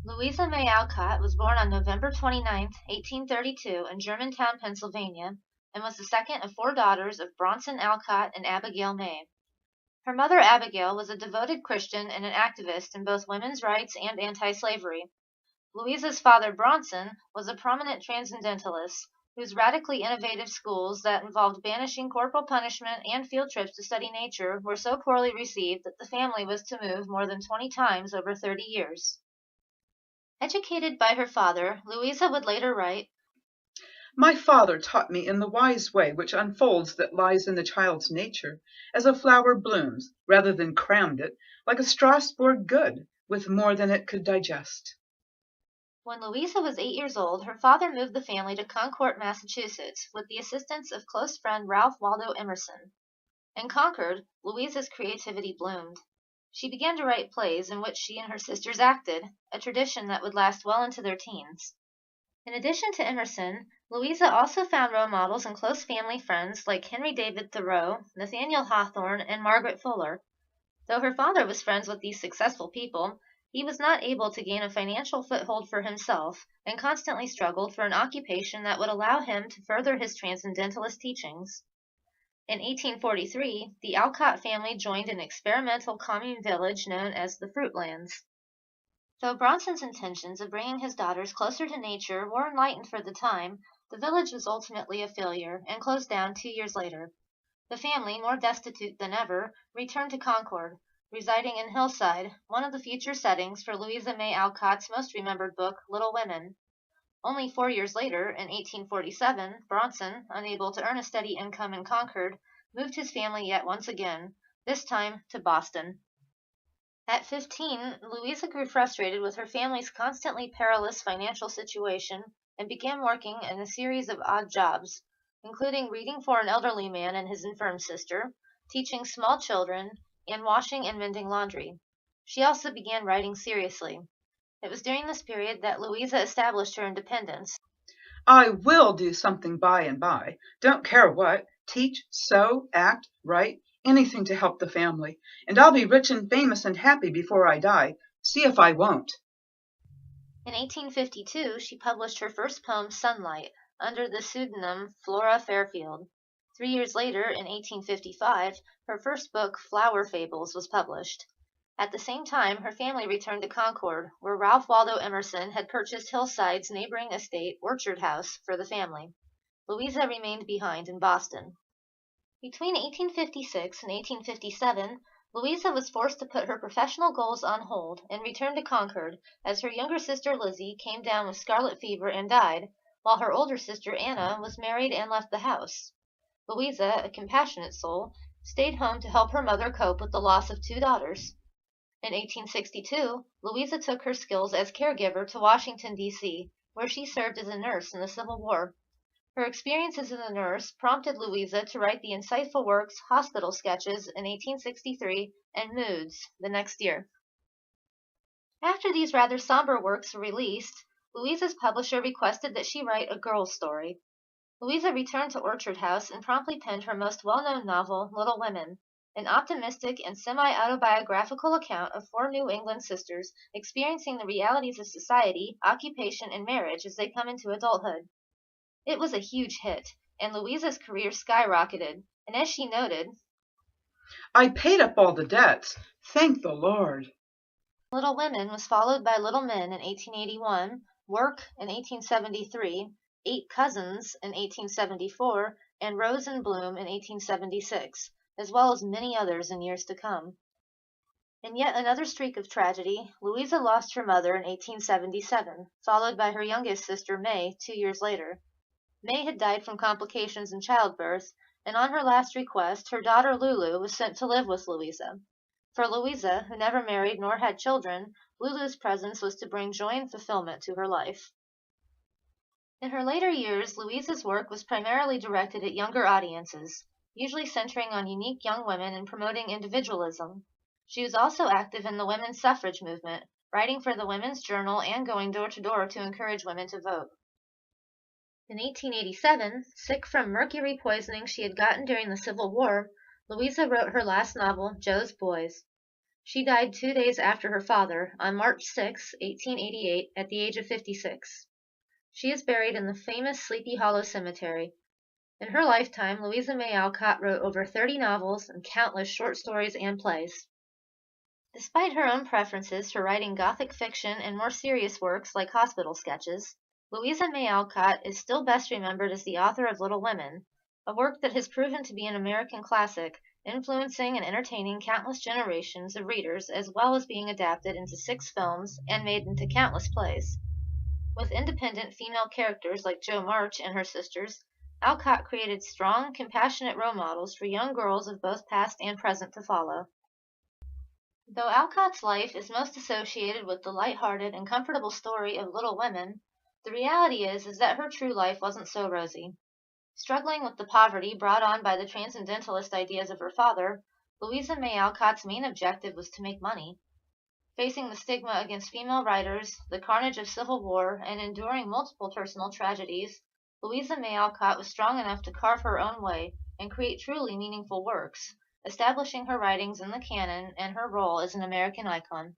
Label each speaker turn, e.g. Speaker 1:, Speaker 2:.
Speaker 1: Louisa May Alcott was born on November 29, 1832, in Germantown, Pennsylvania, and was the second of four daughters of Bronson Alcott and Abigail May. Her mother, Abigail, was a devoted Christian and an activist in both women's rights and anti-slavery. Louisa's father, Bronson, was a prominent transcendentalist whose radically innovative schools that involved banishing corporal punishment and field trips to study nature were so poorly received that the family was to move more than 20 times over 30 years. Educated by her father, Louisa would later write,
Speaker 2: My father taught me in the wise way which unfolds that lies in the child's nature, as a flower blooms, rather than crammed it, like a Strasbourg good, with more than it could digest.
Speaker 1: When Louisa was 8 years old, her father moved the family to Concord, Massachusetts, with the assistance of close friend Ralph Waldo Emerson. In Concord, Louisa's creativity bloomed. She began to write plays in which she and her sisters acted, a tradition that would last well into their teens. In addition to Emerson, Louisa also found role models and close family friends like Henry David Thoreau, Nathaniel Hawthorne, and Margaret Fuller. Though her father was friends with these successful people, he was not able to gain a financial foothold for himself and constantly struggled for an occupation that would allow him to further his transcendentalist teachings. In 1843, the Alcott family joined an experimental commune village known as the Fruitlands. Though Bronson's intentions of bringing his daughters closer to nature were enlightened for the time, the village was ultimately a failure and closed down 2 years later. The family, more destitute than ever, returned to Concord, residing in Hillside, one of the future settings for Louisa May Alcott's most remembered book, Little Women. Only 4 years later, in 1847, Bronson, unable to earn a steady income in Concord, moved his family yet once again, this time to Boston. At 15, Louisa grew frustrated with her family's constantly perilous financial situation and began working in a series of odd jobs, including reading for an elderly man and his infirm sister, teaching small children, and washing and mending laundry. She also began writing seriously. It was during this period that Louisa established her independence.
Speaker 2: I will do something by and by. Don't care what. Teach, sew, act, write, anything to help the family. And I'll be rich and famous and happy before I die. See if I won't.
Speaker 1: In 1852, she published her first poem, Sunlight, under the pseudonym Flora Fairfield. 3 years later, in 1855, her first book, Flower Fables, was published. At the same time, her family returned to Concord, where Ralph Waldo Emerson had purchased Hillside's neighboring estate, Orchard House, for the family. Louisa remained behind in Boston. Between 1856 and 1857, Louisa was forced to put her professional goals on hold and return to Concord as her younger sister Lizzie came down with scarlet fever and died, while her older sister Anna was married and left the house. Louisa, a compassionate soul, stayed home to help her mother cope with the loss of two daughters. In 1862, Louisa took her skills as caregiver to Washington, D.C., where she served as a nurse in the Civil War. Her experiences as a nurse prompted Louisa to write the insightful works Hospital Sketches in 1863 and Moods the next year. After these rather somber works were released, Louisa's publisher requested that she write a girl's story. Louisa returned to Orchard House and promptly penned her most well-known novel, Little Women, an optimistic and semi-autobiographical account of four New England sisters experiencing the realities of society, occupation, and marriage as they come into adulthood. It was a huge hit, and Louisa's career skyrocketed, and as she noted,
Speaker 2: I paid up all the debts. Thank the Lord.
Speaker 1: Little Women was followed by Little Men in 1881, Work in 1873, Eight Cousins in 1874, and Rose in Bloom in 1876, as well as many others in years to come. In yet another streak of tragedy, Louisa lost her mother in 1877, followed by her youngest sister May 2 years later. May had died from complications in childbirth, and on her last request, her daughter Lulu was sent to live with Louisa. For Louisa, who never married nor had children, Lulu's presence was to bring joy and fulfillment to her life. In her later years, Louisa's work was primarily directed at younger audiences, usually centering on unique young women and promoting individualism. She was also active in the women's suffrage movement, writing for the Women's Journal and going door to door to encourage women to vote. In 1887, sick from mercury poisoning she had gotten during the Civil War, Louisa wrote her last novel, Jo's Boys. She died 2 days after her father, on March 6, 1888, at the age of 56. She is buried in the famous Sleepy Hollow Cemetery. In her lifetime, Louisa May Alcott wrote over 30 novels and countless short stories and plays. Despite her own preferences for writing Gothic fiction and more serious works like hospital sketches, Louisa May Alcott is still best remembered as the author of Little Women, a work that has proven to be an American classic, influencing and entertaining countless generations of readers, as well as being adapted into 6 films and made into countless plays. With independent female characters like Jo March and her sisters, Alcott created strong, compassionate role models for young girls of both past and present to follow. Though Alcott's life is most associated with the light-hearted and comfortable story of Little Women, the reality is that her true life wasn't so rosy. Struggling with the poverty brought on by the transcendentalist ideas of her father, Louisa May Alcott's main objective was to make money. Facing the stigma against female writers, the carnage of civil war, and enduring multiple personal tragedies, Louisa May Alcott was strong enough to carve her own way and create truly meaningful works, establishing her writings in the canon and her role as an American icon.